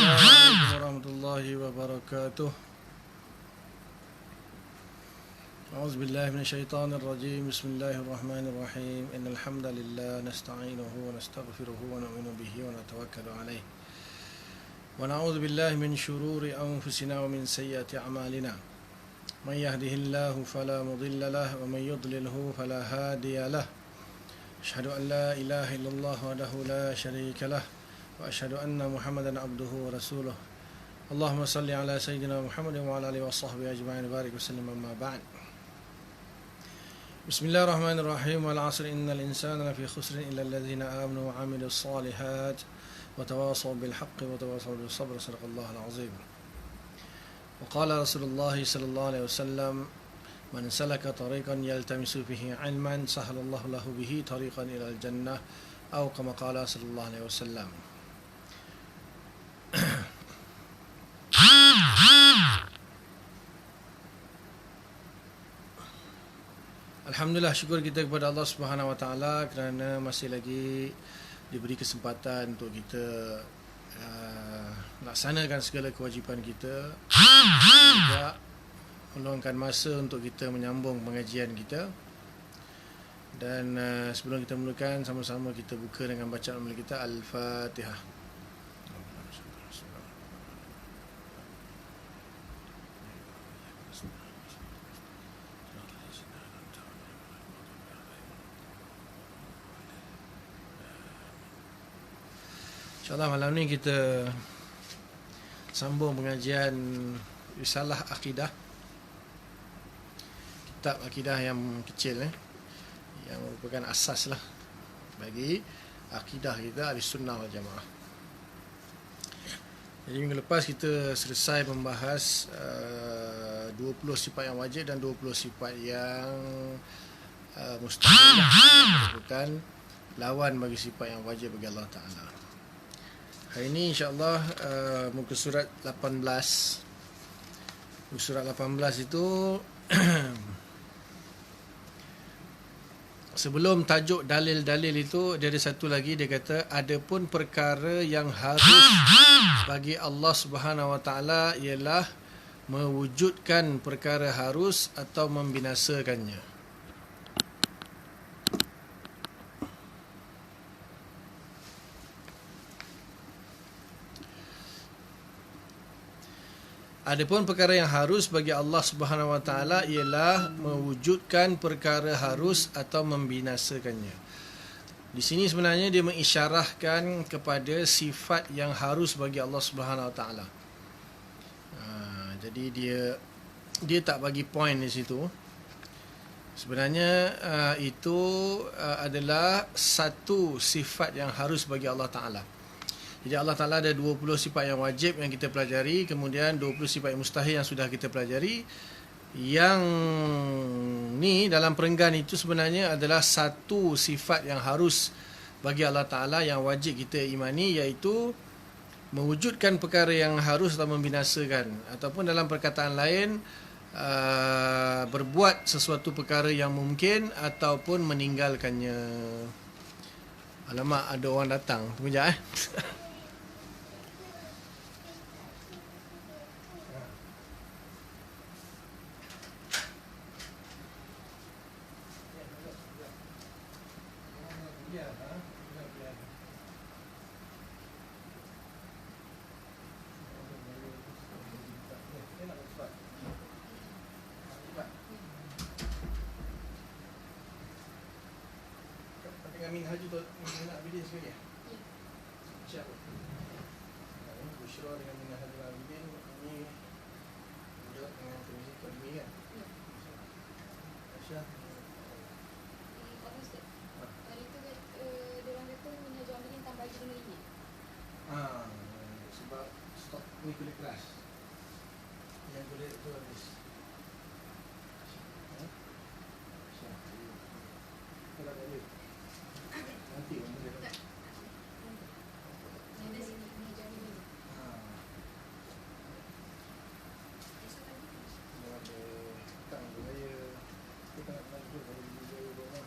Assalamualaikum warahmatullahi wabarakatuh. A'udzu billahi minasyaitonir rajim. Bismillahirrahmanirrahim. Innal hamdalillah nasta'inuhu wa nastaghfiruhu wa nu'minu bihi wa natawakkalu alayh. Wa na'udzu billahi min shururi anfusina wa min sayyiati a'malina. Man yahdihillahu fala mudilla lahu wa man yudlilhu fala hadiya lahu. Asyhadu an la ilaha illallah wahdahu la syarika lahu wa asyhadu anna Muhammadan abduhu wa rasuluh. Allahumma salli ala sayyidina Muhammad wa ala alihi wa sahbihi ajma'in barik wa sallim amma ba'd. Bismillahirrahmanirrahim. Wal 'asri innal insana lafi khusrin illa alladhina amanu wa 'amilus solihat wa tawasaw bil haqqi wa tawasaw bis sabr. Shadaqallahul 'azim. Wa qala Rasulullah sallallahu alaihi wasallam, man salaka tariqan yaltamisu fihi 'ilman sahalallahu lahu bihi tariqan ilal jannah, atau kama qala sallallahu alaihi wasallam. Alhamdulillah, syukur kita kepada Allah Subhanahu Wa Taala kerana masih lagi diberi kesempatan untuk kita laksanakan segala kewajipan kita, juga meluangkan masa untuk kita menyambung pengajian kita. Dan sebelum kita mulakan, sama-sama kita buka dengan bacaan amalan kita Al-Fatihah. InsyaAllah malam ni kita sambung pengajian Risalah Akidah, kitab akidah yang kecil yang merupakan asas lah bagi akidah kita Ahlussunnah wal Jamaah. Jadi minggu lepas kita selesai membahas 20 sifat yang wajib dan 20 sifat yang mustahil, yang merupakan lawan bagi sifat yang wajib bagi Allah Ta'ala. Hari ini insyaAllah muka surat 18. Muka surat 18 itu sebelum tajuk dalil-dalil itu, dia ada satu lagi, dia kata adapun perkara yang harus bagi Allah Subhanahu Wa Taala ialah mewujudkan perkara harus atau membinasakannya. Adapun perkara yang harus bagi Allah Subhanahu Wa Taala ialah mewujudkan perkara harus atau membinasakannya. Di sini sebenarnya dia mengisyarahkan kepada sifat yang harus bagi Allah Subhanahu Wa Taala. Jadi dia tak bagi point di situ. Sebenarnya itu adalah satu sifat yang harus bagi Allah Taala. Jadi Allah Ta'ala ada 20 sifat yang wajib yang kita pelajari, kemudian 20 sifat yang mustahil yang sudah kita pelajari. Yang ni dalam perenggan itu sebenarnya adalah satu sifat yang harus bagi Allah Ta'ala yang wajib kita imani, iaitu mewujudkan perkara yang harus atau membinasakan, ataupun dalam perkataan lain berbuat sesuatu perkara yang mungkin ataupun meninggalkannya. Alamak, ada orang datang. Tunggu sekejap Amin Haji tu nak bidin sekali ya? Siapa? Bushra dengan Minah Haji Abidin ini juga dengan Komisi Ekonomi kan? Aisyah? Pak Ustaz, hari tu diorang kata Minah Haji Abidin tambah lagi RM5. Sebab stok ni kulit keras. Yang kulit tu habis. Kalau ada duit nanti orang boleh dapat. Ada sini Minah Haji Abidin. Kalau ada tak nak beraya, kita nak bantu kalau beraya orang.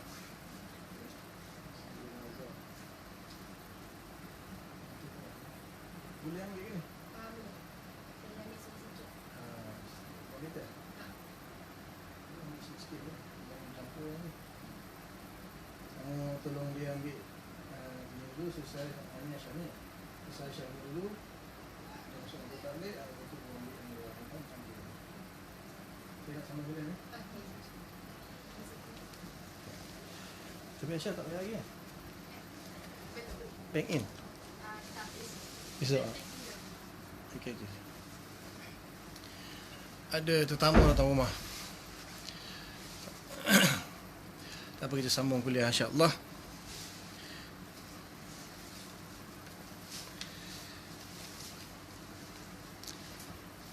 Boleh ambil ke ni? dulu, selesai hanya Syamil. Selesai Syamil dulu, dan masuk Abu Talib, lepas tu ambil yang berapa macam tu. Saya nak sama boleh ni. Tapi Aisyah tak payah lagi kan? Bank in? Besok? Okay. Ada tetamu datang rumah. Tak apa, kita sambung kuliah insya-Allah.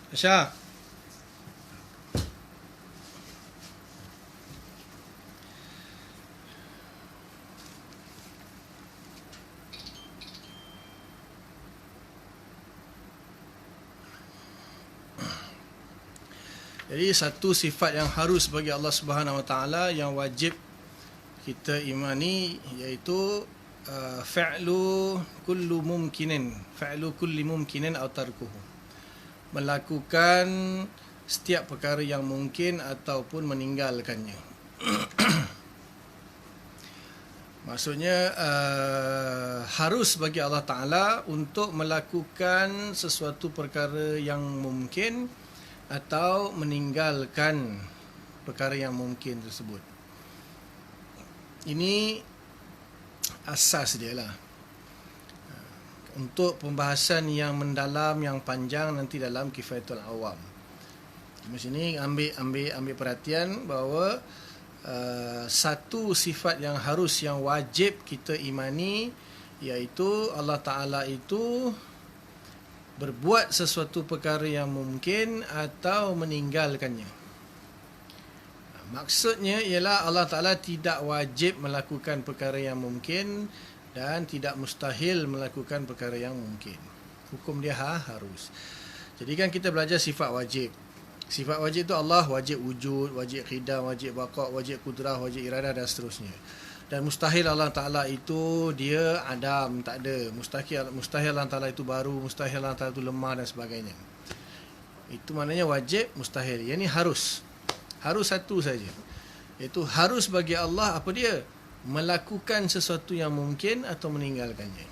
Aisyah. Jadi satu sifat yang harus bagi Allah Subhanahu Wa Taala yang wajib kita imani, iaitu fa'lu kulli mumkinin atau tarkuhu, melakukan setiap perkara yang mungkin ataupun meninggalkannya. Maksudnya harus bagi Allah Ta'ala untuk melakukan sesuatu perkara yang mungkin atau meninggalkan perkara yang mungkin tersebut. Ini asas dia lah. Untuk pembahasan yang mendalam, yang panjang nanti dalam Kifayatul Awam. Di sini ambil perhatian bahawa satu sifat yang harus, yang wajib kita imani, iaitu Allah Ta'ala itu berbuat sesuatu perkara yang mungkin atau meninggalkannya. Maksudnya ialah Allah Ta'ala tidak wajib melakukan perkara yang mungkin dan tidak mustahil melakukan perkara yang mungkin. Hukum dia harus. Jadi kan kita belajar sifat wajib. Sifat wajib itu Allah wajib wujud, wajib khidam, wajib baqa', wajib kudrah, wajib iradah dan seterusnya. Dan mustahil Allah Ta'ala itu dia adam, tak ada. Mustahil Allah Ta'ala itu baru, mustahil Allah Ta'ala itu lemah dan sebagainya. Itu maknanya wajib, mustahil. Yang ini harus. Harus satu saja. Iaitu harus bagi Allah apa dia? Melakukan sesuatu yang mungkin atau meninggalkannya.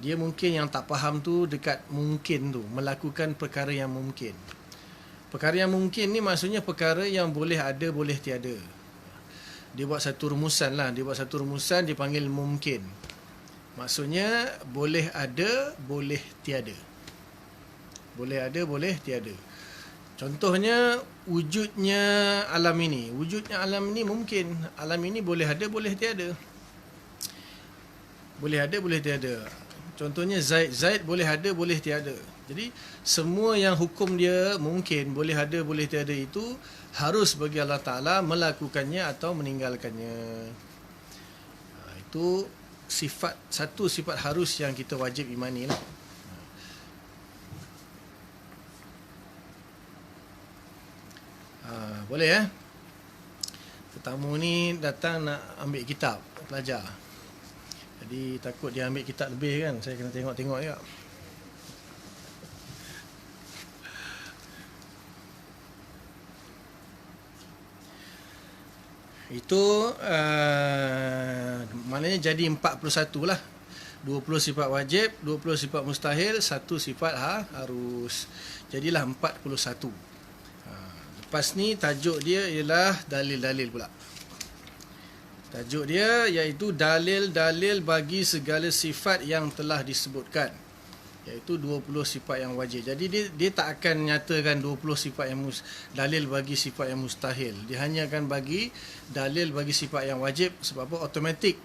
Dia mungkin yang tak faham tu dekat mungkin tu. Melakukan perkara yang mungkin. Perkara yang mungkin ni maksudnya perkara yang boleh ada, boleh tiada. Dia buat satu rumusan lah. Dia buat satu rumusan, dia panggil mungkin. Maksudnya, boleh ada, boleh tiada. Boleh ada, boleh tiada. Contohnya, wujudnya alam ini. Wujudnya alam ini mungkin. Alam ini boleh ada, boleh tiada. Boleh ada, boleh tiada. Contohnya, Zaid boleh ada, boleh tiada. Jadi, semua yang hukum dia mungkin, boleh ada, boleh tiada itu, harus bagi Allah Ta'ala melakukannya atau meninggalkannya. Itu satu sifat harus yang kita wajib imani lah. Boleh ya? Tetamu ni datang nak ambil kitab, pelajar. Jadi takut dia ambil kitab lebih kan, saya kena tengok-tengok juga. Itu maknanya jadi 41 lah. 20 sifat wajib, 20 sifat mustahil, 1 sifat harus. Jadilah 41. Lepas ni tajuk dia ialah dalil-dalil pula. Tajuk dia iaitu dalil-dalil bagi segala sifat yang telah disebutkan, iaitu 20 sifat yang wajib. Jadi dia tak akan nyatakan 20 sifat yang dalil bagi sifat yang mustahil. Dia hanya akan bagi dalil bagi sifat yang wajib. Sebab apa? Automatik.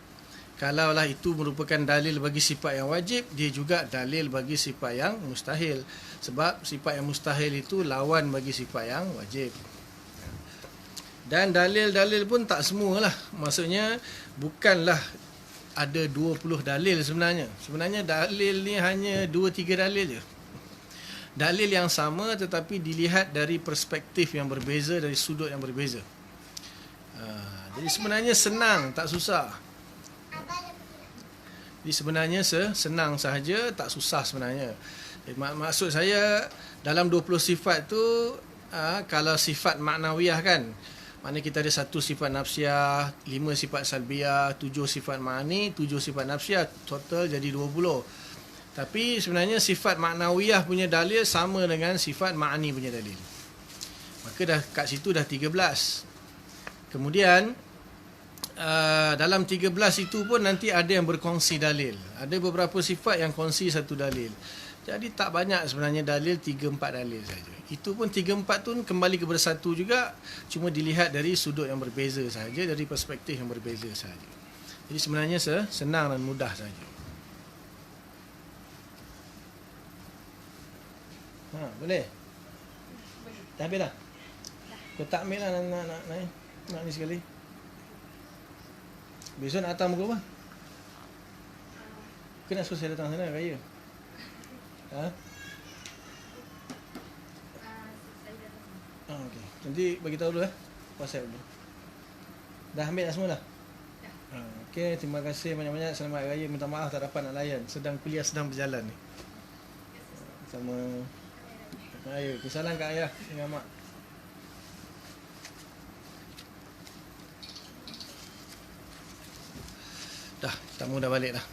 Kalaulah itu merupakan dalil bagi sifat yang wajib, dia juga dalil bagi sifat yang mustahil. Sebab sifat yang mustahil itu lawan bagi sifat yang wajib. Dan dalil-dalil pun tak semualah. Maksudnya bukanlah ada 20 dalil sebenarnya. Sebenarnya dalil ni hanya 2-3 dalil je. Dalil yang sama tetapi dilihat dari perspektif yang berbeza, dari sudut yang berbeza. Jadi sebenarnya senang, tak susah. Jadi sebenarnya senang sahaja, tak susah sebenarnya. Maksud saya dalam 20 sifat tu, kalau sifat maknawiyah kan, Maknanya kita ada 1 sifat nafsiah, 5 sifat salbiah, 7 sifat ma'ani, 7 sifat nafsiah, total jadi 20. Tapi sebenarnya sifat maknawiyah punya dalil sama dengan sifat ma'ani punya dalil. Maka dah kat situ dah 13. Kemudian dalam 13 itu pun nanti ada yang berkongsi dalil. Ada beberapa sifat yang kongsi satu dalil. Jadi tak banyak sebenarnya dalil, 3-4 dalil saja. Itu pun 3-4 tu kembali kepada satu juga, cuma dilihat dari sudut yang berbeza saja, dari perspektif yang berbeza saja. Jadi sebenarnya senang dan mudah saja. Boleh? Dah habis dah? Kau tak ambil lah nak ni sekali. Besok nak datang pukul apa? Kau nak suruh saya datang sana raya? Okey. Nanti bagi tahu dulu WhatsApp dulu. Dah ambil dah semua dah? Okey, terima kasih banyak-banyak. Selamat raya. Minta maaf tak dapat nak layan. Kuliah sedang berjalan ni. Sama raya. Salam kat ayah dengan mak. Dah, tamu dah balik dah.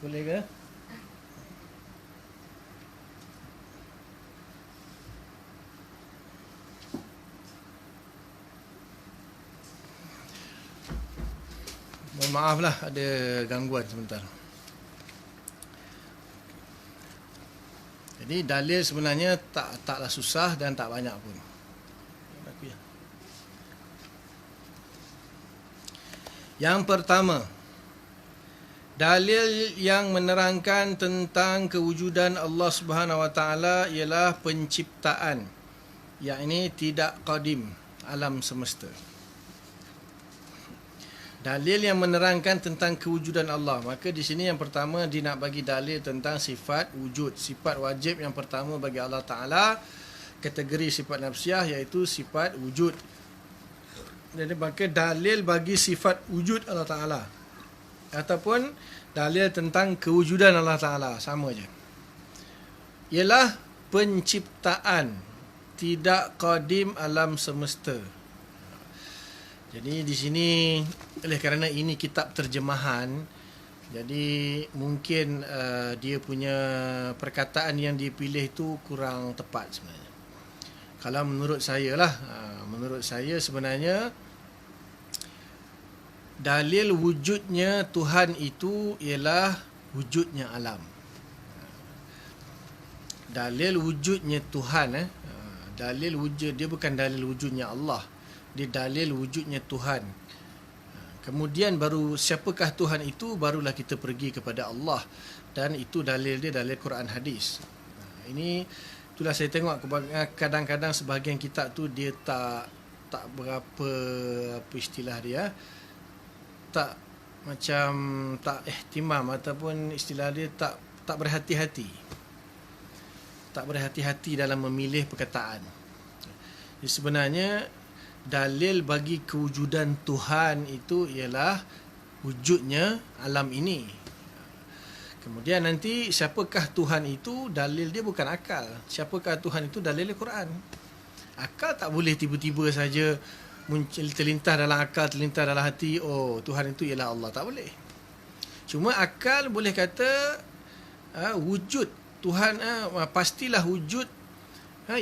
Boleh ke? Mohon maaf lah, ada gangguan sebentar. Jadi dalil sebenarnya taklah susah dan tak banyak pun. Yang pertama, dalil yang menerangkan tentang kewujudan Allah Subhanahu Wa Taala ialah penciptaan, yakni tidak qadim, alam semesta. Dalil yang menerangkan tentang kewujudan Allah. Maka di sini yang pertama dia nak bagi dalil tentang sifat wujud. Sifat wajib yang pertama bagi Allah Ta'ala, kategori sifat nafsiah, iaitu sifat wujud. Jadi maka dalil bagi sifat wujud Allah Ta'ala ataupun dalil tentang kewujudan Allah Ta'ala, sama je, ialah penciptaan, tidak qadim, alam semesta. Jadi di sini, oleh kerana ini kitab terjemahan, jadi mungkin dia punya perkataan yang dipilih itu kurang tepat sebenarnya. Kalau menurut saya lah, menurut saya sebenarnya dalil wujudnya Tuhan itu ialah wujudnya alam. Dalil wujudnya Tuhan, dalil wujud dia bukan dalil wujudnya Allah. Dia dalil wujudnya Tuhan. Kemudian baru siapakah Tuhan itu, barulah kita pergi kepada Allah. Dan itu dalil dia, dalil Quran hadis. Ini itulah saya tengok kadang-kadang sebahagian kitab tu dia tak berapa, apa istilah dia, tak macam tak ihtimam, ataupun istilah dia tak berhati-hati. Tak berhati-hati dalam memilih perkataan. Jadi sebenarnya dalil bagi kewujudan Tuhan itu ialah wujudnya alam ini. Kemudian nanti siapakah Tuhan itu, dalil dia bukan akal. Siapakah Tuhan itu, dalil Quran. Akal tak boleh tiba-tiba saja muncul, terlintas dalam akal, terlintas dalam hati, oh Tuhan itu ialah Allah. Tak boleh. Cuma akal boleh kata wujud Tuhan, pastilah wujud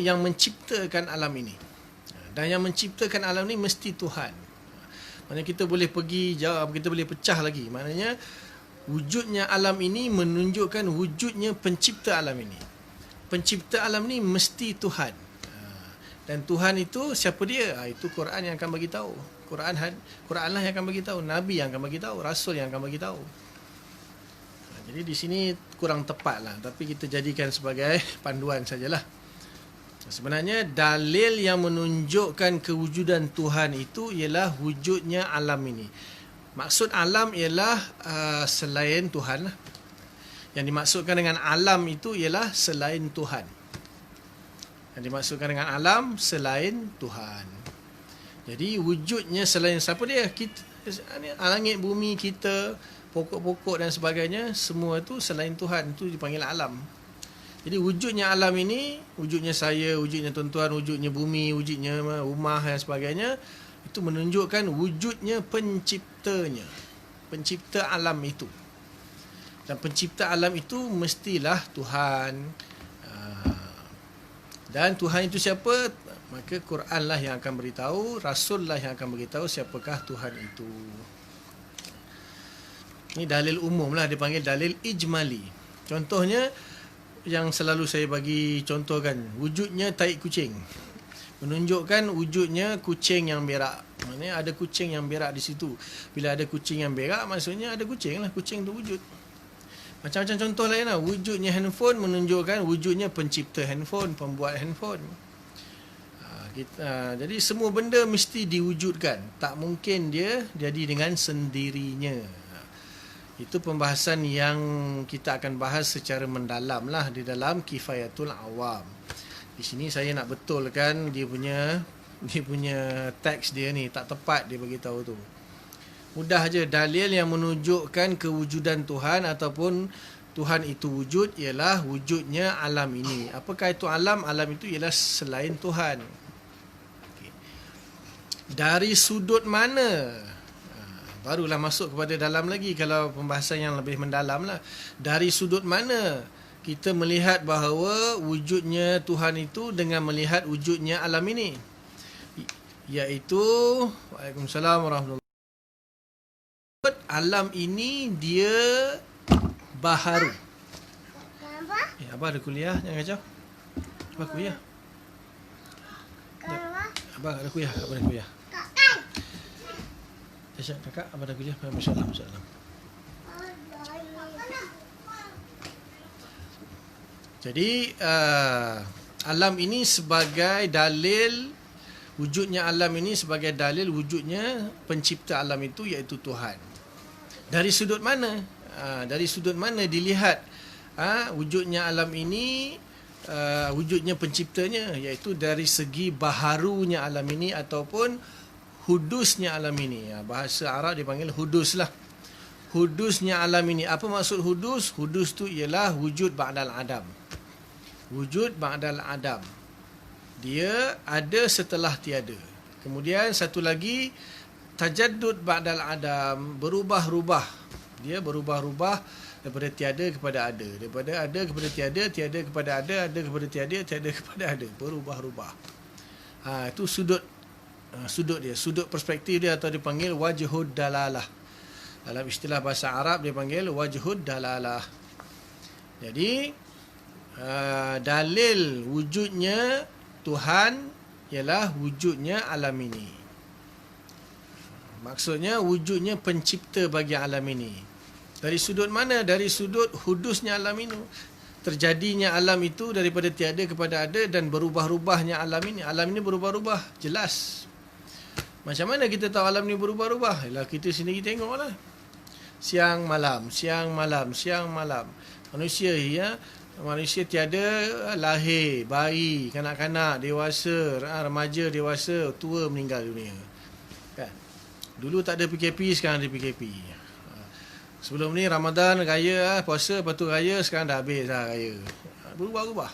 yang menciptakan alam ini. Dan yang menciptakan alam ni mesti Tuhan. Maknanya kita boleh pergi jawab, kita boleh pecah lagi. Maknanya wujudnya alam ini menunjukkan wujudnya pencipta alam ini. Pencipta alam ni mesti Tuhan. Dan Tuhan itu siapa dia? Itu Quran yang akan bagi tahu. Quran lah yang akan bagi tahu, Nabi yang akan bagi tahu, Rasul yang akan bagi tahu. Jadi di sini kurang tepat lah, tapi kita jadikan sebagai panduan sajalah. Sebenarnya dalil yang menunjukkan kewujudan Tuhan itu ialah wujudnya alam ini. Maksud alam ialah selain Tuhan. Yang dimaksudkan dengan alam itu ialah selain Tuhan. Yang dimaksudkan dengan alam selain Tuhan. Jadi wujudnya selain siapa dia? Kita, langit, bumi, kita, pokok-pokok dan sebagainya, semua itu selain Tuhan. Itu dipanggil alam. Jadi wujudnya alam ini, wujudnya saya, wujudnya tuan-tuan, wujudnya bumi, wujudnya rumah dan sebagainya, itu menunjukkan wujudnya penciptanya, pencipta alam itu. Dan pencipta alam itu mestilah Tuhan. Dan Tuhan itu siapa? Maka Quran lah yang akan beritahu, Rasul lah yang akan beritahu siapakah Tuhan itu. Ini dalil umum lah, dipanggil dalil ijmali. Contohnya yang selalu saya bagi contohkan, wujudnya tai kucing menunjukkan wujudnya kucing yang berak. Maknanya ada kucing yang berak di situ. Bila ada kucing yang berak, maksudnya ada kucing lah, kucing tu wujud. Macam-macam contoh lain lah. Wujudnya handphone menunjukkan wujudnya pencipta handphone, pembuat handphone. Jadi semua benda mesti diwujudkan. Tak mungkin dia jadi dengan sendirinya. Itu pembahasan yang kita akan bahas secara mendalam lah di dalam Kifayatul Awam. Di sini saya nak betulkan dia punya teks dia ni tak tepat dia bagi tahu tu. Mudah aja, dalil yang menunjukkan kewujudan Tuhan ataupun Tuhan itu wujud ialah wujudnya alam ini. Apakah itu alam? Alam itu ialah selain Tuhan. Okay. Dari sudut mana? Barulah masuk kepada dalam lagi kalau pembahasan yang lebih mendalam lah. Dari sudut mana kita melihat bahawa wujudnya Tuhan itu dengan melihat wujudnya alam ini? Iaitu, Waalaikumsalam warahmatullahi wabarakatuh. Alam ini dia baharu. Abah ada kuliah, jangan kacau. Abah kuliah. Abah ada kuliah, Abah ada kuliah. Kakak, abang dah kuliah. Masya-Allah, masya-Allah. Jadi alam ini sebagai dalil wujudnya alam ini sebagai dalil wujudnya pencipta alam itu iaitu Tuhan. Dari sudut mana? Dari sudut mana dilihat wujudnya alam ini, wujudnya penciptanya, iaitu dari segi baharunya alam ini ataupun hudusnya alam ini. Bahasa Arab dipanggil hudus lah. Hudusnya alam ini. Apa maksud hudus? Hudus tu ialah wujud ba'dal adam. Wujud ba'dal adam. Dia ada setelah tiada. Kemudian satu lagi, tajaddud ba'dal adam. Berubah-rubah. Dia berubah-rubah daripada tiada kepada ada. Daripada ada kepada tiada, tiada kepada ada kepada tiada, tiada kepada ada. Berubah-rubah. Itu sudut dia, sudut perspektif dia, atau dipanggil wajhud dalalah. Dalam istilah bahasa Arab dipanggil wajhud dalalah. Jadi dalil wujudnya Tuhan ialah wujudnya alam ini. Maksudnya wujudnya pencipta bagi alam ini. Dari sudut mana? Dari sudut hudusnya alam ini. Terjadinya alam itu daripada tiada kepada ada dan berubah-ubahnya alam ini. Alam ini berubah-ubah, jelas. Macam mana kita tahu alam ni berubah-ubah? Ialah kita sendiri tengoklah. Siang malam, siang malam, siang malam. Manusia tiada lahir, bayi, kanak-kanak, dewasa, remaja, dewasa, tua meninggal dunia. Kan? Dulu tak ada PKP, sekarang ada PKP. Sebelum ni Ramadan, raya, puasa, lepas tu raya, sekarang dah habis dah raya. Berubah-ubah.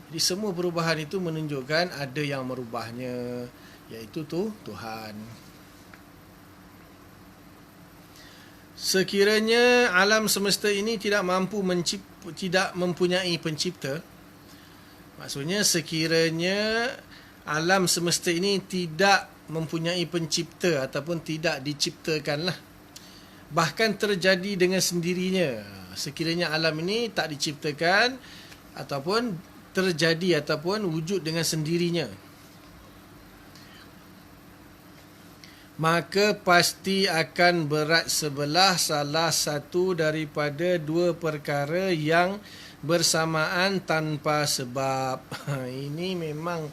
Jadi semua perubahan itu menunjukkan ada yang merubahnya, iaitu Tuhan. Sekiranya alam semesta ini tidak mempunyai pencipta, maksudnya sekiranya alam semesta ini tidak mempunyai pencipta ataupun tidak diciptakanlah, bahkan terjadi dengan sendirinya, sekiranya alam ini tak diciptakan ataupun terjadi ataupun wujud dengan sendirinya, maka pasti akan berat sebelah salah satu daripada dua perkara yang bersamaan tanpa sebab. Ini memang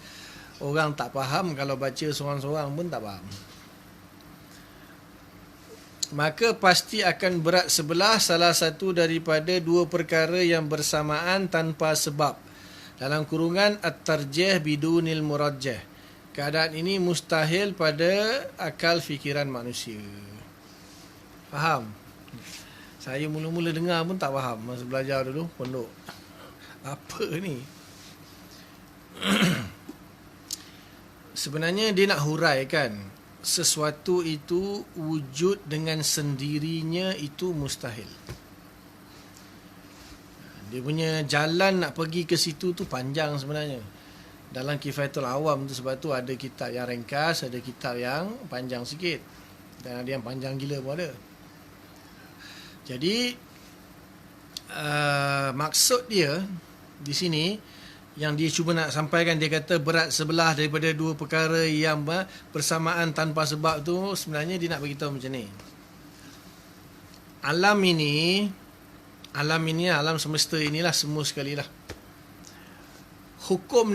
orang tak faham, kalau baca seorang-seorang pun tak faham. Maka pasti akan berat sebelah salah satu daripada dua perkara yang bersamaan tanpa sebab. Dalam kurungan at-tarjih bidunil murajjah. Keadaan ini mustahil pada akal fikiran manusia. Faham? Saya mula-mula dengar pun tak faham masa belajar dulu pondok. Apa ni? Sebenarnya dia nak huraikan sesuatu itu wujud dengan sendirinya itu mustahil. Dia punya jalan nak pergi ke situ tu panjang sebenarnya. Dalam Kifayatul Awam tu, sebab tu ada kitab yang ringkas, ada kitab yang panjang sikit, dan ada yang panjang gila pun ada. Jadi maksud dia di sini yang dia cuba nak sampaikan, dia kata berat sebelah daripada dua perkara yang bersamaan tanpa sebab tu, sebenarnya dia nak beritahu macam ni. Alam ini, alam semesta inilah semua sekali lah. Hukum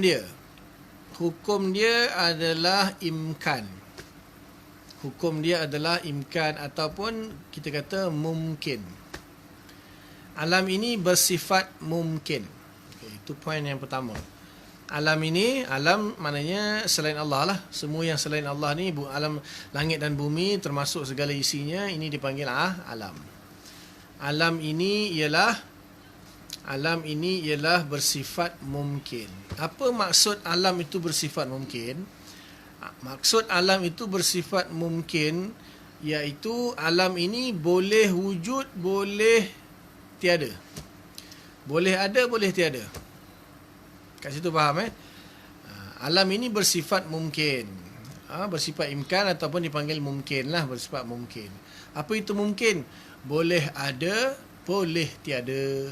dia adalah imkan. Hukum dia adalah imkan ataupun kita kata mungkin. Alam ini bersifat mungkin. Okay, itu poin yang pertama. Alam ini, alam maknanya selain Allah lah. Semua yang selain Allah ni, alam langit dan bumi termasuk segala isinya, ini dipanggil alam. Alam ini ialah bersifat mungkin. Apa maksud alam itu bersifat mungkin? Maksud alam itu bersifat mungkin iaitu alam ini boleh wujud, boleh tiada. Boleh ada, boleh tiada. Kat situ faham Alam ini bersifat mungkin. Bersifat imkan ataupun dipanggil mungkin lah, bersifat mungkin. Apa itu mungkin? Boleh ada, boleh tiada.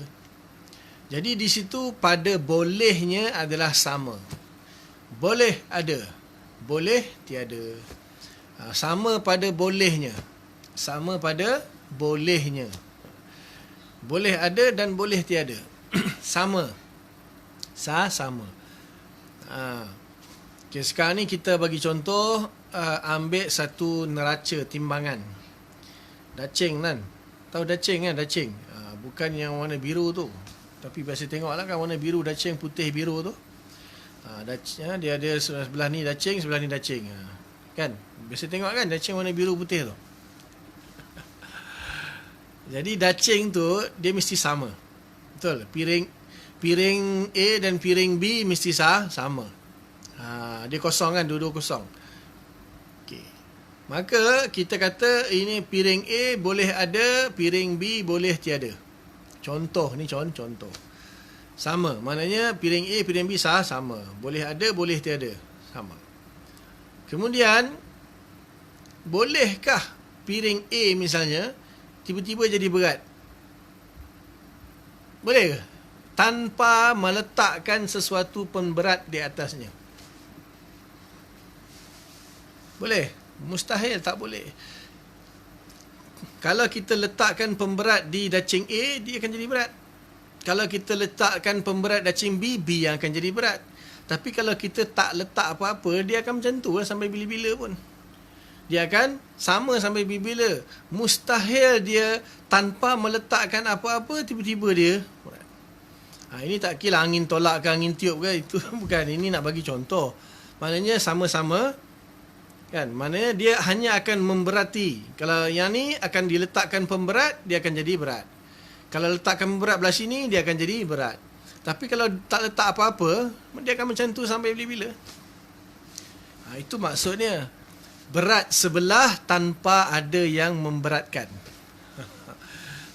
Jadi di situ pada bolehnya adalah sama. Boleh ada, boleh tiada. Sama pada bolehnya. Sama pada bolehnya. Boleh ada dan boleh tiada. Sama. Sama. Okay, sekarang ni kita bagi contoh, ambil satu neraca timbangan. Dacing kan? Tahu dacing kan? Dacing. Bukan yang warna biru tu. Tapi biasa tengok lah kan, warna biru dacing, putih biru tu. Dia ada sebelah ni dacing, sebelah ni dacing. Kan? Biasa tengok kan dacing warna biru putih tu. Jadi dacing tu dia mesti sama. Betul? Piring A dan piring B mesti sama. Dia kosong kan, dua-dua kosong. Okey. Maka kita kata ini piring A boleh ada, piring B boleh tiada. Contoh ni contoh. Sama. Maknanya piring A, piring B sama. Boleh ada, boleh tiada. Sama. Kemudian, bolehkah piring A misalnya tiba-tiba jadi berat? Boleh ke? Tanpa meletakkan sesuatu pemberat di atasnya. Boleh? Mustahil, tak boleh. Kalau kita letakkan pemberat di dacing A, dia akan jadi berat. Kalau kita letakkan pemberat dacing B, B yang akan jadi berat. Tapi kalau kita tak letak apa-apa, dia akan macam tu lah sampai bila-bila pun. Dia akan sama sampai bila-bila. Mustahil dia tanpa meletakkan apa-apa, tiba-tiba dia berat. Ini tak kira angin tolak ke angin tiup ke, itu bukan. Ini nak bagi contoh. Maknanya sama-sama. Kan? Maknanya dia hanya akan memberati. Kalau yang ni akan diletakkan pemberat, dia akan jadi berat. Kalau letakkan pemberat belah sini, dia akan jadi berat. Tapi kalau tak letak apa-apa, dia akan macam tu sampai bila-bila. Itu maksudnya. Berat sebelah tanpa ada yang memberatkan.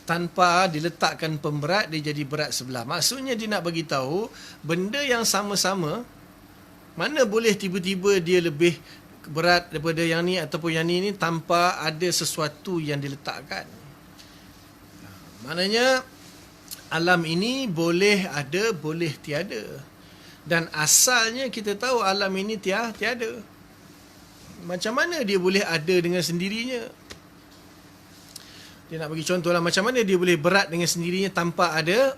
Tanpa diletakkan pemberat, dia jadi berat sebelah. Maksudnya dia nak bagi tahu benda yang sama-sama, mana boleh tiba-tiba dia lebih berat daripada yang ni ataupun yang ni tanpa ada sesuatu yang diletakkan. Maknanya alam ini boleh ada, boleh tiada. Dan asalnya kita tahu alam ini tiada. Macam mana dia boleh ada dengan sendirinya? Dia nak bagi contoh lah, macam mana dia boleh berat dengan sendirinya tanpa ada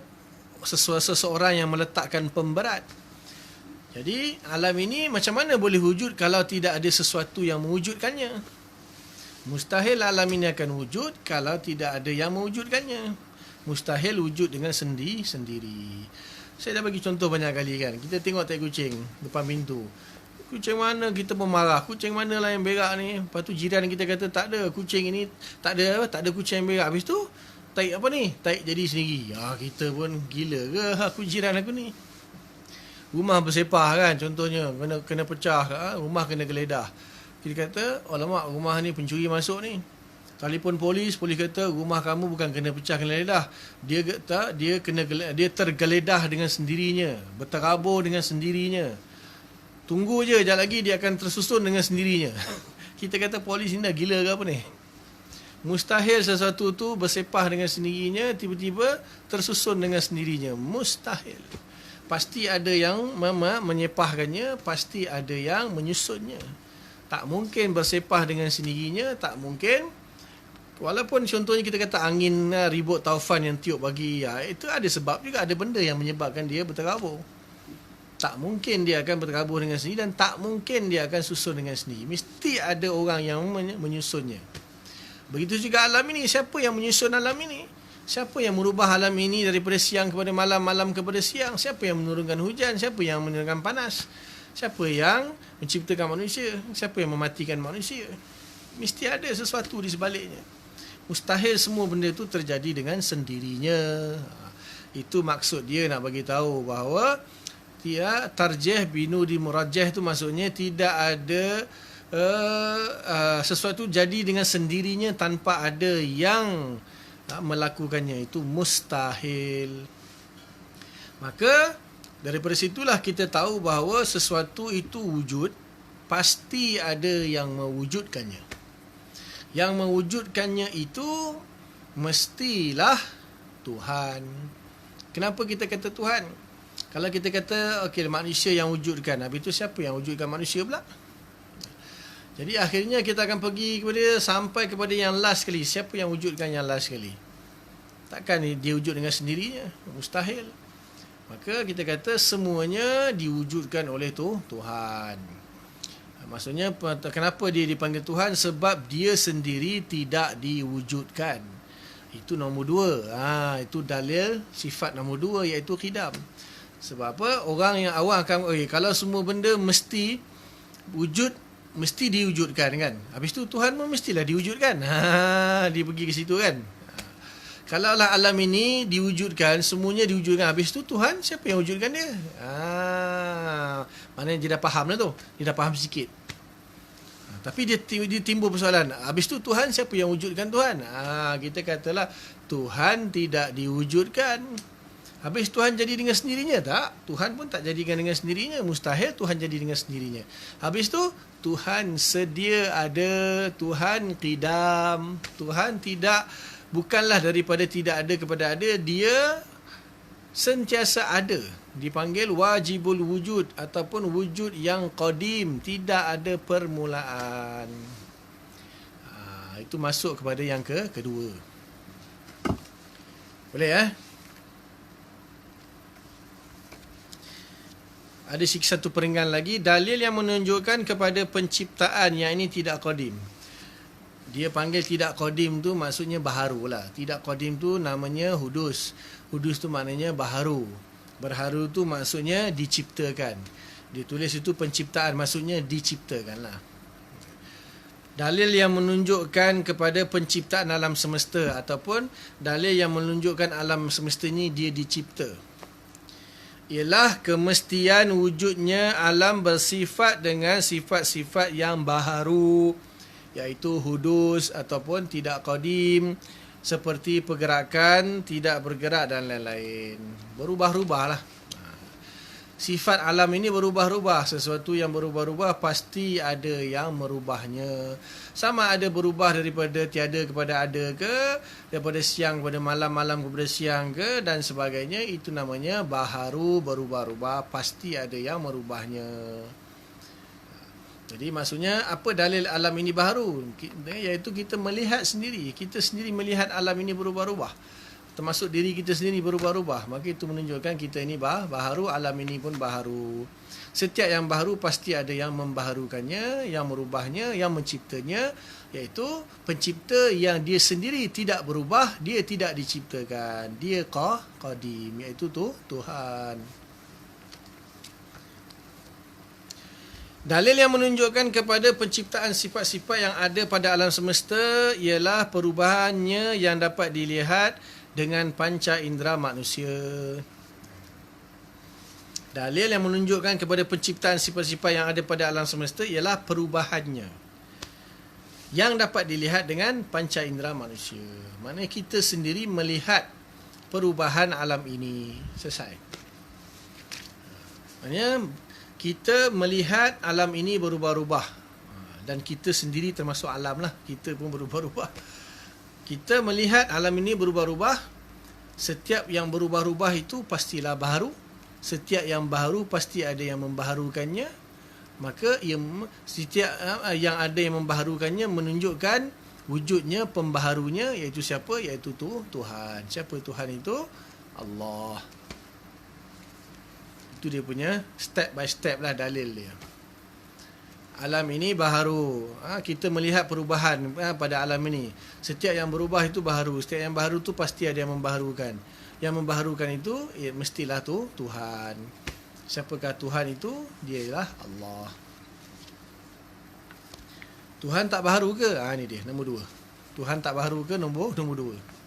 seseorang yang meletakkan pemberat. Jadi alam ini macam mana boleh wujud kalau tidak ada sesuatu yang mewujudkannya? Mustahil alam ini akan wujud kalau tidak ada yang mewujudkannya. Mustahil wujud dengan sendiri. Saya dah bagi contoh banyak kali kan. Kita tengok tai kucing depan pintu. Kucing mana kita pun marah. Kucing mana lah yang berak ni? Lepas tu jiran kita kata tak ada kucing ini, tak ada kucing yang berak. Habis tu taik apa ni? Taik jadi sendiri. Kita pun gila ke aku jiran aku ni. Rumah bersepah kan contohnya, kena pecah, rumah kena geledah. Kita kata, alamak rumah ni pencuri masuk ni. Telefon polis kata rumah kamu bukan kena pecah, kena geledah. Dia tergeledah dengan sendirinya, berterabur dengan sendirinya. Tunggu je, sekejap lagi dia akan tersusun dengan sendirinya. Kita kata polis ni dah gila ke apa ni? Mustahil sesuatu tu bersepah dengan sendirinya, tiba-tiba tersusun dengan sendirinya. Mustahil. Pasti ada yang menyepahkannya, pasti ada yang menyusunnya. Tak mungkin bersepah dengan sendirinya, tak mungkin. Walaupun contohnya kita kata angin ribut taufan yang tiup pagi, itu ada sebab juga, ada benda yang menyebabkan dia berterabur. Tak mungkin dia akan berterabur dengan sendiri dan tak mungkin dia akan susun dengan sendiri. Mesti ada orang yang menyusunnya. Begitu juga alam ini. Siapa yang menyusun alam ini? Siapa yang merubah alam ini daripada siang kepada malam, malam kepada siang? Siapa yang menurunkan hujan? Siapa yang menurunkan panas? Siapa yang menciptakan manusia? Siapa yang mematikan manusia? Mesti ada sesuatu di sebaliknya. Mustahil semua benda itu terjadi dengan sendirinya. Itu maksud dia nak bagi tahu bahawa tarjih binudi murajjah itu maksudnya tidak ada sesuatu jadi dengan sendirinya tanpa ada yang melakukannya. Itu mustahil. Maka daripada situlah kita tahu bahawa sesuatu itu wujud, pasti ada yang mewujudkannya. Yang mewujudkannya itu mestilah Tuhan. Kenapa kita kata Tuhan? Kalau kita kata manusia yang wujudkan, habis itu siapa yang wujudkan manusia pula? Jadi akhirnya kita akan pergi sampai kepada yang last sekali. Siapa yang wujudkan yang last sekali? Takkan dia wujud dengan sendirinya? Mustahil. Maka kita kata semuanya diwujudkan oleh Tuhan. Maksudnya kenapa dia dipanggil Tuhan? Sebab dia sendiri tidak diwujudkan. Itu nombor 2. Itu dalil sifat nombor 2 iaitu qidam. Sebab apa? Orang yang awam akan kalau semua benda mesti wujud, mesti diwujudkan kan. Habis tu Tuhan pun mestilah diwujudkan. Dia pergi ke situ kan. Kalaulah alam ini diwujudkan, semuanya diwujudkan, habis tu Tuhan siapa yang wujudkan dia? Maknanya dia dah faham lah tu. Dia dah faham sikit. Tapi dia timbul persoalan. Habis tu Tuhan siapa yang wujudkan Tuhan? Kita katalah Tuhan tidak diwujudkan. Habis Tuhan jadi dengan sendirinya? Tak. Tuhan pun tak jadikan dengan sendirinya. Mustahil Tuhan jadi dengan sendirinya. Habis tu Tuhan sedia ada. Tuhan qidam. Tuhan bukanlah daripada tidak ada kepada ada. Dia sentiasa ada. Dipanggil wajibul wujud ataupun wujud yang qadim. Tidak ada permulaan. Itu masuk kepada yang kedua. Boleh Ada satu peringatan lagi, dalil yang menunjukkan kepada penciptaan yang ini tidak qadim. Dia panggil tidak qadim tu maksudnya baharu lah. Tidak qadim tu namanya hudus. Hudus tu maknanya baharu. Berharu tu maksudnya diciptakan. Dia tulis itu penciptaan, maksudnya diciptakan lah. Dalil yang menunjukkan kepada penciptaan alam semesta ataupun dalil yang menunjukkan alam semesta ni dia dicipta, ialah kemestian wujudnya alam bersifat dengan sifat-sifat yang baharu, iaitu hudus ataupun tidak qadim, seperti pergerakan, tidak bergerak dan lain-lain. Berubah-ubah lah. Sifat alam ini berubah-ubah. Sesuatu yang berubah-ubah pasti ada yang merubahnya. Sama ada berubah daripada tiada kepada ada ke, daripada siang kepada malam, malam kepada siang ke, dan sebagainya. Itu namanya baharu, berubah-ubah. Pasti ada yang merubahnya. Jadi maksudnya apa dalil alam ini baharu? Iaitu kita melihat sendiri. Kita sendiri melihat alam ini berubah-ubah. Termasuk diri kita sendiri berubah-ubah. Maka itu menunjukkan kita ini baharu, alam ini pun baharu. Setiap yang baharu pasti ada yang membaharukannya, yang merubahnya, yang menciptanya, iaitu pencipta yang dia sendiri tidak berubah, dia tidak diciptakan. Dia qadim, iaitu Tuhan. Dalil yang menunjukkan kepada penciptaan sifat-sifat yang ada pada alam semesta ialah perubahannya yang dapat dilihat dengan panca indera manusia. Dalil yang menunjukkan kepada penciptaan sifat-sifat yang ada pada alam semesta ialah perubahannya yang dapat dilihat dengan panca indera manusia. Maknanya kita sendiri melihat perubahan alam ini. Selesai. Maknanya kita melihat alam ini berubah-ubah. Dan kita sendiri termasuk alam lah. Kita pun berubah-ubah. Kita melihat alam ini berubah-ubah. Setiap yang berubah-ubah itu pastilah baharu. Setiap yang baharu pasti ada yang membaharukannya. Maka setiap yang ada yang membaharukannya menunjukkan wujudnya pembaharunya, iaitu siapa? Iaitu Tuhan. Siapa Tuhan itu? Allah. Itu dia punya step by step lah dalil dia. Alam ini baharu. Kita melihat perubahan pada alam ini. Setiap yang berubah itu baharu. Setiap yang baharu itu pasti ada yang membaharukan. Yang membaharukan itu mestilah Tuhan. Siapakah Tuhan itu? Dia ialah Allah. Tuhan tak baharu ke? Ini dia, nombor 2. Tuhan tak baharu ke? Nombor 2.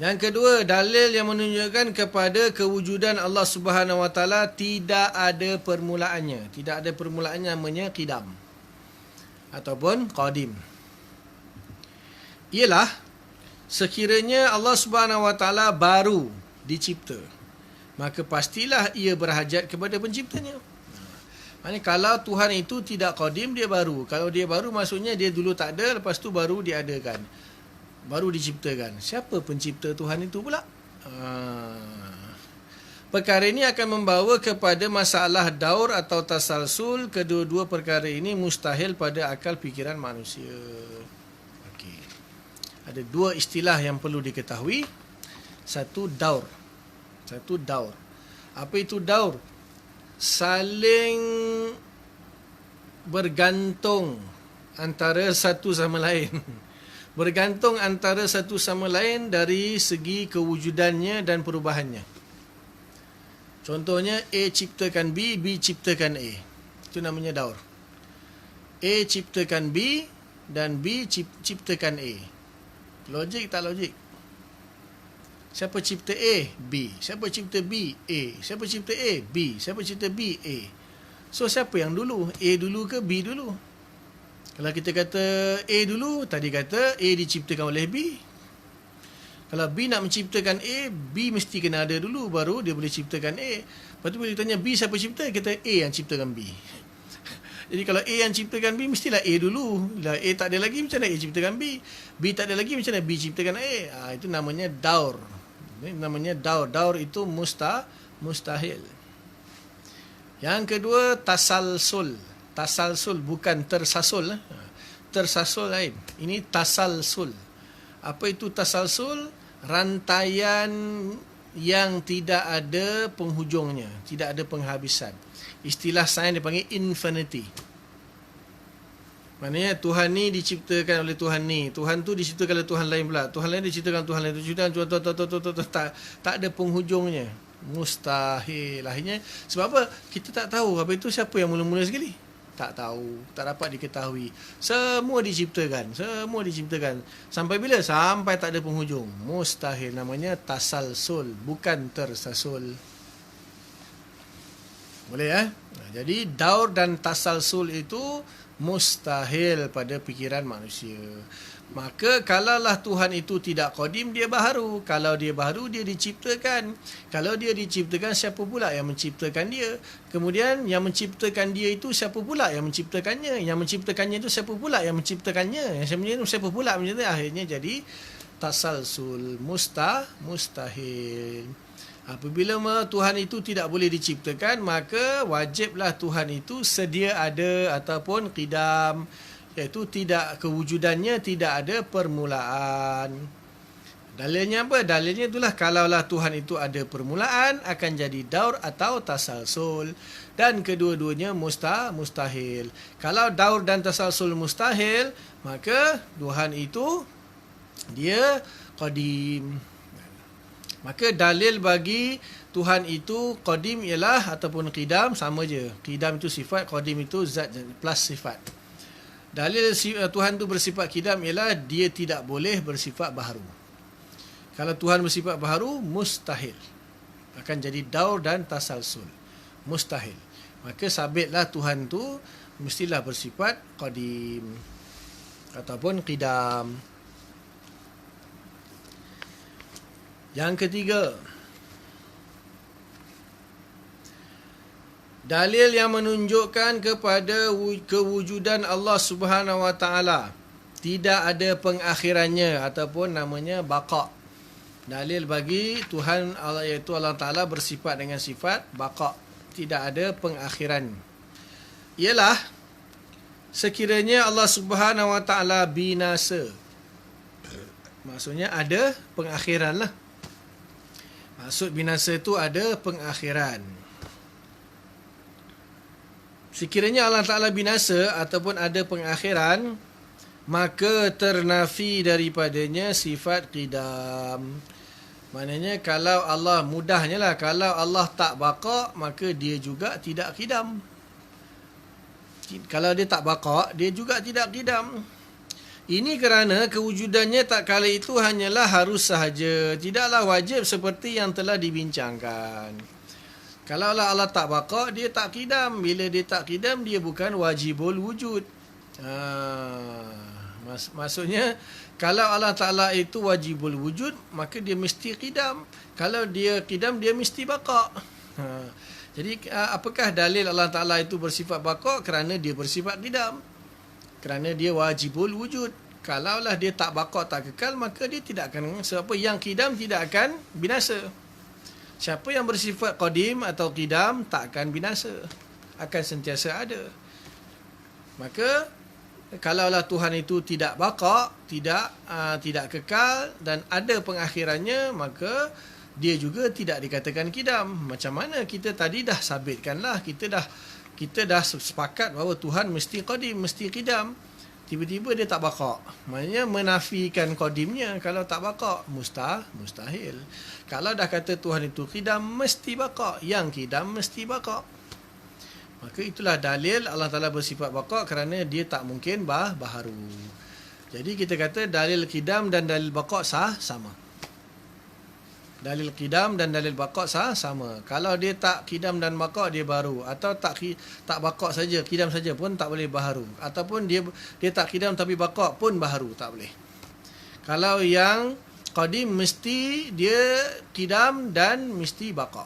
Yang kedua, dalil yang menunjukkan kepada kewujudan Allah Subhanahu Wa Taala tidak ada permulaannya. Tidak ada permulaannya namanya qidam ataupun qadim. Ialah sekiranya Allah Subhanahu Wa Taala baru dicipta, maka pastilah ia berhajat kepada penciptanya. Maksudnya kalau Tuhan itu tidak qadim, dia baru. Kalau dia baru maksudnya dia dulu tak ada, lepas tu baru diadakan. Baru diciptakan. Siapa pencipta Tuhan itu pula? Perkara ini akan membawa kepada masalah daur atau tasalsul. Kedua-dua perkara ini mustahil pada akal fikiran manusia. Okey. Ada 2 istilah yang perlu diketahui. Satu daur. Apa itu daur? Saling bergantung antara satu sama lain. Bergantung antara satu sama lain dari segi kewujudannya dan perubahannya. Contohnya A ciptakan B, B ciptakan A. Itu namanya daur. A ciptakan B dan B ciptakan A. Logik tak logik? Siapa cipta A? B. Siapa cipta B? A. Siapa cipta A? B. Siapa cipta B? A. So siapa yang dulu? A dulu ke B dulu? Kalau kita kata A dulu, tadi kata A diciptakan oleh B. Kalau B nak menciptakan A, B mesti kena ada dulu, baru dia boleh ciptakan A. Lepas tu bila ditanya B siapa cipta, kita A yang ciptakan B. Jadi kalau A yang ciptakan B, mestilah A dulu. Bila A tak ada lagi, macam mana A ciptakan B? B tak ada lagi, macam mana B ciptakan A? Itu namanya daur. Namanya daur. Daur itu mustahil. Yang kedua, tasalsul. Tasalsul bukan tersasul. Tersasul lain. Ini tasalsul. Apa itu tasalsul? Rantaian yang tidak ada penghujungnya, tidak ada penghabisan. Istilah sains dipanggil infinity. Maknanya Tuhan ni diciptakan oleh Tuhan ni. Tuhan tu diciptakan oleh Tuhan lain pula. Tuhan lain diciptakan Tuhan lain. Tak ada penghujungnya. Mustahil. Akhirnya, sebab apa? Kita tak tahu apa itu siapa yang mula-mula sekali. Tak tahu, tak dapat diketahui. Semua diciptakan. Sampai bila? Sampai tak ada penghujung. Mustahil. Namanya tasalsul, bukan tersasul. Boleh Jadi daur dan tasalsul itu mustahil pada fikiran manusia. Maka kalaulah Tuhan itu tidak qadim, dia baharu. Kalau dia baharu, dia diciptakan. Kalau dia diciptakan, siapa pula yang menciptakan dia? Kemudian yang menciptakan dia itu siapa pula yang menciptakannya? Yang menciptakannya itu siapa pula yang menciptakannya? Yang sebenarnya itu siapa pula menciptakannya? Akhirnya jadi tasalsul, mustahil. Apabila Tuhan itu tidak boleh diciptakan, maka wajiblah Tuhan itu sedia ada ataupun qidam, iaitu tidak kewujudannya tidak ada permulaan. Dalilnya apa? Dalilnya itulah kalaulah Tuhan itu ada permulaan, akan jadi daur atau tasalsul. Dan kedua-duanya mustahil. Kalau daur dan tasalsul mustahil, maka Tuhan itu dia qadim. Maka dalil bagi Tuhan itu qadim ialah ataupun qidam sama je. Qidam itu sifat, qadim itu zat plus sifat. Dalil Tuhan itu bersifat qidam ialah dia tidak boleh bersifat baharu. Kalau Tuhan bersifat baharu, mustahil. Akan jadi daur dan tasalsul. Mustahil. Maka sabitlah Tuhan tu mestilah bersifat qadim ataupun qidam. Yang ketiga, dalil yang menunjukkan kepada kewujudan Allah Subhanahu Wa Taala. Tidak ada pengakhirannya ataupun namanya baqa. Dalil bagi Tuhan Allah iaitu Allah Taala bersifat dengan sifat baqa. Tidak ada pengakhiran. Ialah sekiranya Allah Subhanahu Wa Taala binasa. Maksudnya ada pengakhiran lah. Maksud binasa itu ada pengakhiran. Sekiranya Allah Ta'ala binasa ataupun ada pengakhiran, maka ternafi daripadanya sifat qidam. Maknanya kalau Allah, mudahnya lah, kalau Allah tak baqa, maka dia juga tidak qidam. Kalau dia tak baqa, dia juga tidak qidam. Ini kerana kewujudannya tak kala itu hanyalah harus sahaja, tidaklah wajib seperti yang telah dibincangkan. Kalau Allah tak baqa, dia tak qidam. Bila dia tak qidam, dia bukan wajibul wujud. Maksudnya, kalau Allah Ta'ala itu wajibul wujud, maka dia mesti qidam. Kalau dia qidam, dia mesti baqa. Jadi, apakah dalil Allah Ta'ala itu bersifat baqa? Kerana dia bersifat qidam. Kerana dia wajibul wujud. Kalaulah dia tak baqa, tak kekal, maka dia tidak akan, sebab yang qidam tidak akan binasa. Siapa yang bersifat qadim atau qidam tak akan binasa, akan sentiasa ada. Maka kalaulah Tuhan itu tidak baqa, tidak kekal dan ada pengakhirannya, maka dia juga tidak dikatakan qidam. Macam mana kita tadi dah sabitkanlah, kita dah sepakat bahawa Tuhan mesti qadim, mesti qidam. Tiba-tiba dia tak baqa. Maknanya menafikan qadimnya. Kalau tak baqa, mustahil. Kalau dah kata Tuhan itu qidam, mesti baqa. Yang qidam mesti baqa. Maka itulah dalil Allah Ta'ala bersifat baqa kerana dia tak mungkin baharu. Jadi kita kata dalil qidam dan dalil baqa sama. Dalil qidam dan dalil baqa sama. Kalau dia tak qidam dan baqa, dia baru. Atau tak baqa saja, qidam saja pun tak boleh baharu. Ataupun dia tak qidam tapi baqa pun baharu, tak boleh. Kalau yang qadim mesti dia qidam dan mesti baqa.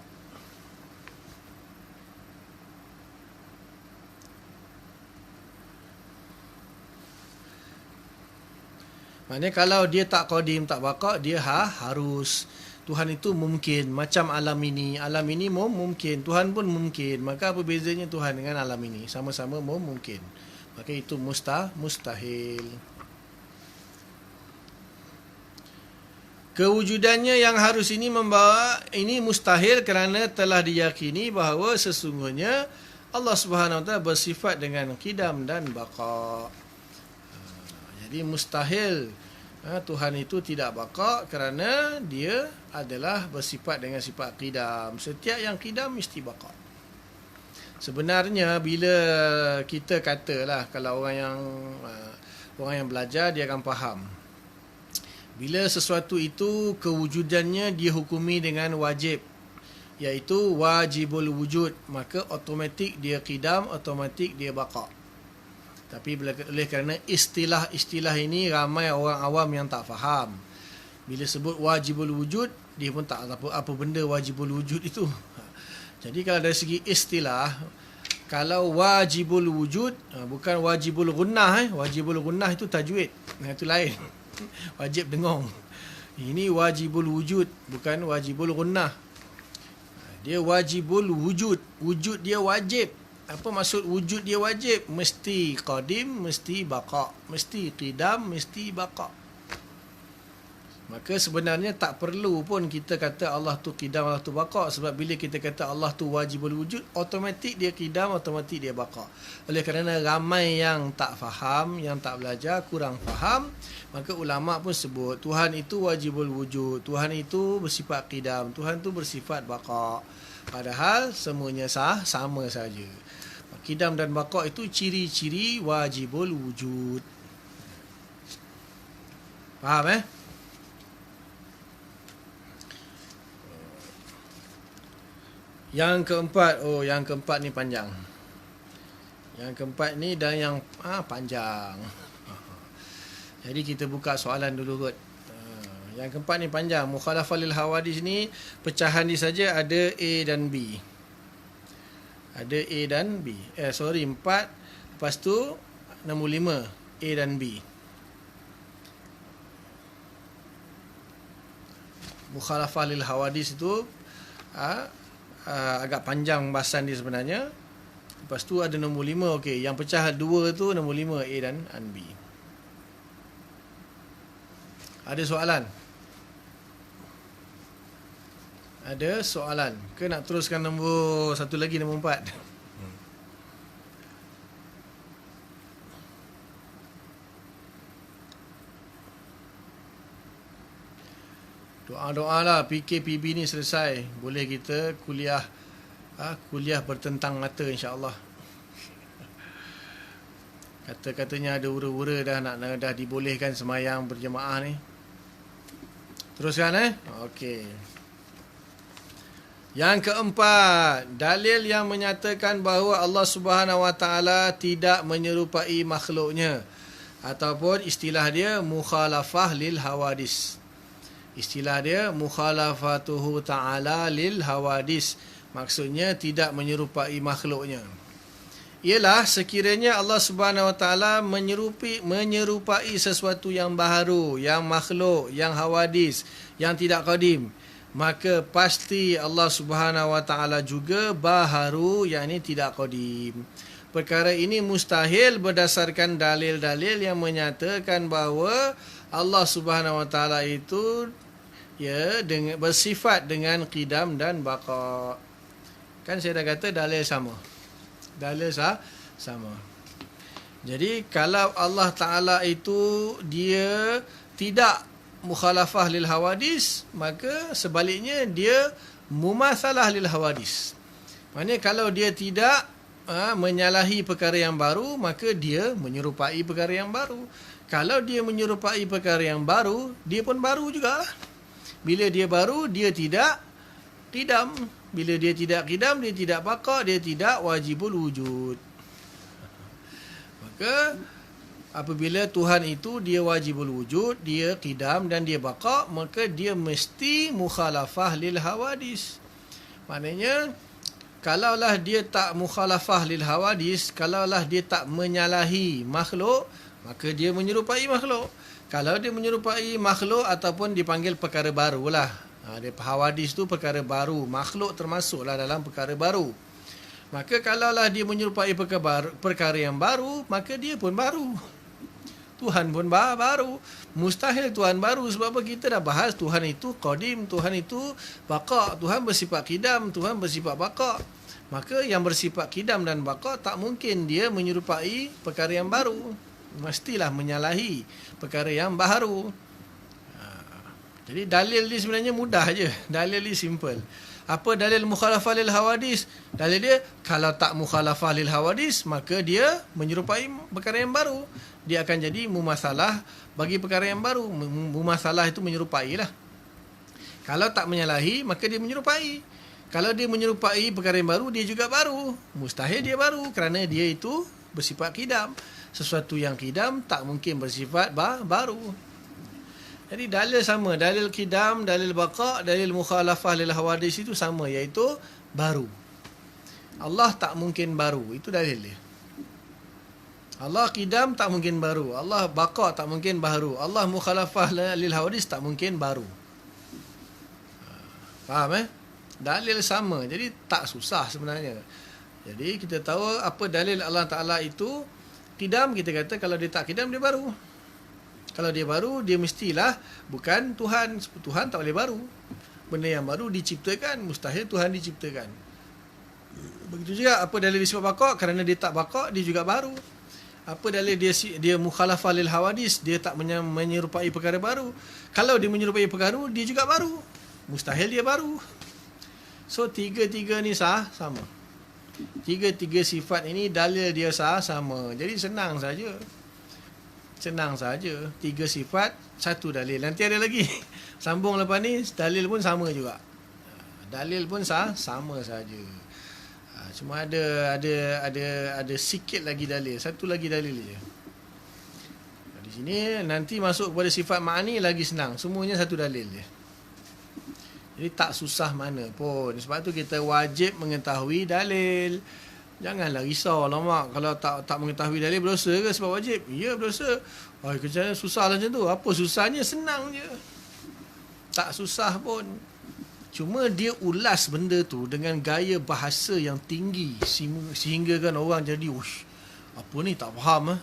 Maknanya kalau dia tak qadim, tak baqa, dia harus. Tuhan itu mungkin. Macam alam ini. Alam ini mungkin. Tuhan pun mungkin. Maka apa bezanya Tuhan dengan alam ini? Sama-sama mungkin. Maka itu mustahil. Kewujudannya yang harus ini membawa, ini mustahil kerana telah diyakini bahawa sesungguhnya Allah Subhanahu Wa Taala bersifat dengan qidam dan baqa. Jadi mustahil Tuhan itu tidak baqa kerana dia adalah bersifat dengan sifat qidam. Setiap yang qidam mesti baqa. Sebenarnya bila kita katalah, kalau orang yang belajar dia akan faham. Bila sesuatu itu kewujudannya dihukumi dengan wajib, iaitu wajibul wujud, maka automatik dia qidam, automatik dia baqa. Tapi oleh kerana istilah-istilah ini ramai orang awam yang tak faham. Bila sebut wajibul wujud, dia pun tak tahu apa benda wajibul wujud itu. Jadi kalau dari segi istilah, kalau wajibul wujud, bukan wajibul gunnah. Wajibul gunnah itu tajwid. Itu lain. Wajib dengung. Ini wajibul wujud, bukan wajibul gunnah. Dia wajibul wujud. Wujud dia wajib. Apa maksud wujud dia wajib? Mesti qadim, mesti baqa. Mesti qidam, mesti baqa. Maka sebenarnya tak perlu pun kita kata Allah tu qidam, Allah tu baqa, sebab bila kita kata Allah tu wajibul wujud, automatik dia qidam, automatik dia baqa. Oleh kerana ramai yang tak faham, yang tak belajar, kurang faham, maka ulama pun sebut Tuhan itu wajibul wujud, Tuhan itu bersifat qidam, Tuhan tu bersifat baqa. Padahal semuanya sama saja. Qidam dan baqa itu ciri-ciri wajibul wujud. Faham Yang keempat ni panjang. Yang keempat ni dan yang panjang. Jadi kita buka soalan dulu kot. Yang keempat ni panjang. Mukhalafah lil hawadis ni pecahan dia saja ada A dan B. Ada A dan B. 4. Lepas tu nombor 5 A dan B. Mukhalafah lil hawadis itu agak panjang bahasan dia sebenarnya. Lepas tu ada nombor 5. Okey, yang pecah 2 tu nombor 5 A dan B. Ada soalan? Ada soalan ke nak teruskan nombor satu lagi, nombor 4? Doa-doa lah PKPB ni selesai, boleh kita kuliah bertentang mata insya-Allah. Kata-katanya ada ura-ura dah dibolehkan semayang berjemaah ni. Teruskan okey. Yang keempat, dalil yang menyatakan bahawa Allah Subhanahu Wa Taala tidak menyerupai makhluknya, ataupun istilah dia mukhalafah lil hawadis. Istilah dia mukhalafatuhu ta'ala lil hawadis. Maksudnya tidak menyerupai makhluknya. Ialah sekiranya Allah Subhanahu Wa Taala menyerupai sesuatu yang baharu, yang makhluk, yang hawadis, yang tidak qadim, maka pasti Allah Subhanahu Wa Taala juga baharu, yakni tidak qadim. Perkara ini mustahil berdasarkan dalil-dalil yang menyatakan bahawa Allah Subhanahu Wa Taala itu bersifat dengan qidam dan baqa. Kan saya dah kata dalil sama. Dalil sama. Jadi kalau Allah Taala itu dia tidak mukhalafah lil hawadis, maka sebaliknya dia mumatsalah lil hawadis. Maknanya kalau dia tidak menyalahi perkara yang baru, maka dia menyerupai perkara yang baru. Kalau dia menyerupai perkara yang baru, dia pun baru jugalah. Bila dia baru, dia tidak qidam. Bila dia tidak qidam, dia tidak baqa, dia tidak wajibul wujud. Maka apabila Tuhan itu dia wajibul wujud, dia qidam dan dia baqa, maka dia mesti mukhalafah lil hawadis. Maknanya kalaulah dia tak mukhalafah lil hawadis, kalaulah dia tak menyalahi makhluk, maka dia menyerupai makhluk. Kalau dia menyerupai makhluk ataupun dipanggil perkara barulah. Dia hawadis tu perkara baru, makhluk termasuklah dalam perkara baru. Maka kalaulah dia menyerupai perkara yang baru, maka dia pun baru. Tuhan pun baru. Mustahil Tuhan baru, sebab apa? Kita dah bahas Tuhan itu qadim, Tuhan itu baqa, Tuhan bersifat qidam, Tuhan bersifat baqa. Maka yang bersifat qidam dan baqa tak mungkin dia menyerupai perkara yang baru. Mestilah menyalahi perkara yang baharu. Jadi dalil ni sebenarnya mudah je. Dalil ni simple. Apa dalil mukhalafah lil hawadis? Dalil dia, kalau tak mukhalafah lil hawadis, maka dia menyerupai perkara yang baru. Dia akan jadi mumasalah bagi perkara yang baru. Mumasalah itu menyerupai lah. Kalau tak menyalahi, maka dia menyerupai. Kalau dia menyerupai perkara yang baru, dia juga baru. Mustahil dia baru, kerana dia itu bersifat qidam. Sesuatu yang qidam tak mungkin bersifat baru. Jadi dalil sama. Dalil qidam, dalil baqa, dalil mukhalafah lil hawadis itu sama, iaitu baru. Allah tak mungkin baru. Itu dalil dia. Allah qidam tak mungkin baru. Allah baqa tak mungkin baru. Allah mukhalafah lil hawadis tak mungkin baru. Faham Dalil sama. Jadi tak susah sebenarnya. Jadi kita tahu apa dalil Allah Ta'ala itu qidam, kita kata kalau dia tak qidam dia baru. Kalau dia baru, dia mestilah bukan Tuhan. Tuhan tak boleh baru. Benda yang baru diciptakan, mustahil Tuhan diciptakan. Begitu juga apa dalil sifat baqa, kerana dia tak baqa, dia juga baru. Apa dalil dia mukhalafah lil hawadis, dia tak menyerupai perkara baru. Kalau dia menyerupai perkara baru, dia juga baru. Mustahil dia baru. So tiga-tiga ni sama. Tiga-tiga sifat ini dalil dia sama. Jadi senang saja. Tiga sifat, satu dalil. Nanti ada lagi. Sambung lepas ni, dalil pun sama juga. Dalil pun sama saja. Cuma ada sikit lagi dalil. Satu lagi dalil je. Di sini nanti masuk kepada sifat ma'ani lagi senang. Semuanya satu dalil je. Jadi tak susah mana pun. Sebab tu kita wajib mengetahui dalil. Janganlah risau lah mak. Kalau tak mengetahui dalil, berdosa ke sebab wajib? Ya, berdosa. Kerjanya susah lah macam tu. Apa susahnya? Senang je. Tak susah pun. Cuma dia ulas benda tu dengan gaya bahasa yang tinggi. Sehingga kan orang jadi, apa ni tak faham .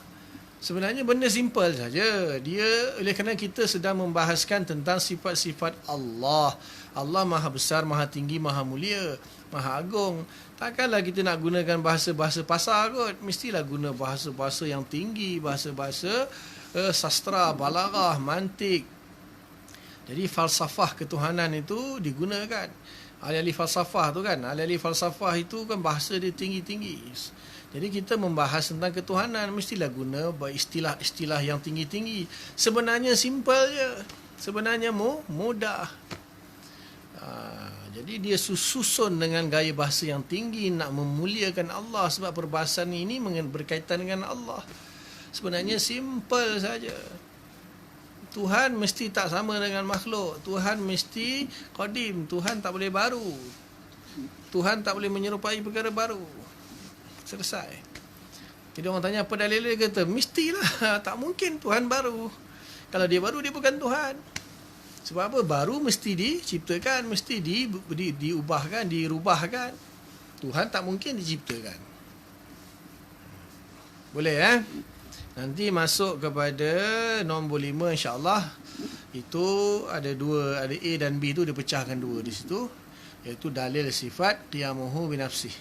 Sebenarnya benda simple saja. Dia, oleh kerana kita sedang membahaskan tentang sifat-sifat Allah. Allah maha besar, maha tinggi, maha mulia, maha agung. Takkanlah kita nak gunakan bahasa-bahasa pasar kot. Mestilah guna bahasa-bahasa yang tinggi, bahasa-bahasa sastra, balaghah, mantik. Jadi falsafah ketuhanan itu digunakan. Alih-alih falsafah tu kan, alih-alih falsafah itu kan bahasa dia tinggi-tinggi. Jadi kita membahas tentang ketuhanan, mestilah guna istilah-istilah yang tinggi-tinggi. Sebenarnya simple je. Sebenarnya mudah. Jadi dia susun dengan gaya bahasa yang tinggi, nak memuliakan Allah. Sebab perbahasan ini berkaitan dengan Allah. Sebenarnya simple saja. Tuhan mesti tak sama dengan makhluk. Tuhan mesti qadim. Tuhan tak boleh baru. Tuhan tak boleh menyerupai perkara baru. Selesai. Jadi orang tanya apa dalil dia, kata mestilah. Tak mungkin Tuhan baru. Kalau dia baru, dia bukan Tuhan. Sebab apa? Baru mesti diciptakan, mesti diubahkan, dirubahkan. Tuhan tak mungkin diciptakan. Boleh Nanti masuk kepada nombor 5 insya-Allah. Itu ada dua, ada A dan B tu dipecahkan dua di situ, iaitu dalil sifat qiyamuhu binafsih.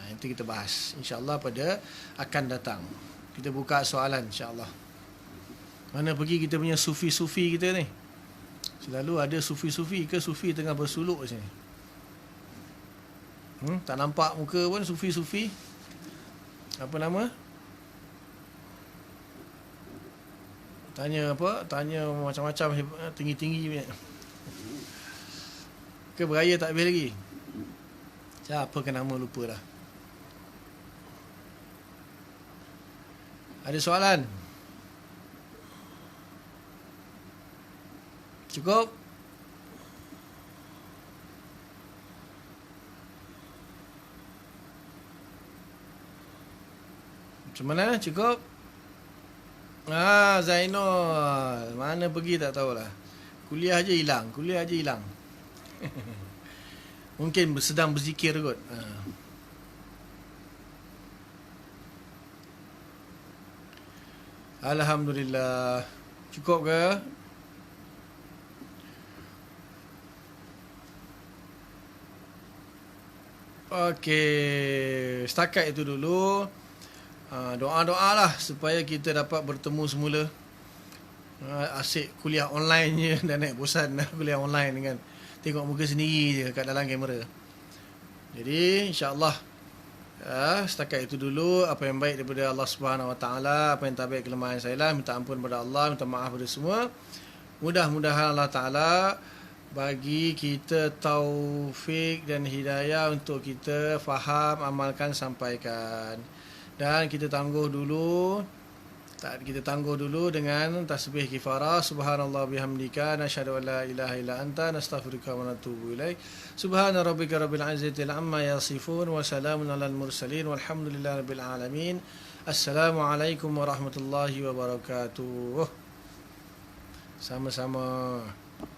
Nanti kita bahas insya-Allah pada akan datang. Kita buka soalan insya-Allah. Mana pergi kita punya sufi-sufi kita ni? Selalu ada sufi-sufi ke sufi tengah bersuluk sini. Tak nampak muka pun sufi-sufi. Apa nama? Tanya apa? Tanya macam-macam tinggi-tinggi punya. Ke beraya tak habis lagi? Siapa ke nama lupa dah. Ada soalan? Cukup? Macam mana? Cukup? Zainul. Mana pergi tak tahulah. Kuliah aja hilang. Mungkin sedang berzikir kot. Alhamdulillah. Cukup ke? Okey. Setakat itu dulu. Doa-doa lah supaya kita dapat bertemu semula. Asyik kuliah online je. Dah naik bosan dah kuliah online kan. Tengok muka sendiri je kat dalam kamera. Jadi insya-Allah setakat itu dulu. Apa yang baik daripada Allah Subhanahu Wa Taala, apa yang tak baik kelemahan saya lah, minta ampun kepada Allah, minta maaf kepada semua. Mudah-mudahan Allah Taala bagi kita taufik dan hidayah untuk kita faham, amalkan, sampaikan. Dan kita tangguh dulu dengan tasbih kifarah. Subhanallah bihamdika nasyhadu an la ilaha illa anta nastaghfiruka wa natubu ilaik. Subhana rabbika rabbil izzati amma yasifun wa salamun alal mursalin walhamdulillahi rabbil alamin. Assalamualaikum warahmatullahi wabarakatuh. Sama-sama.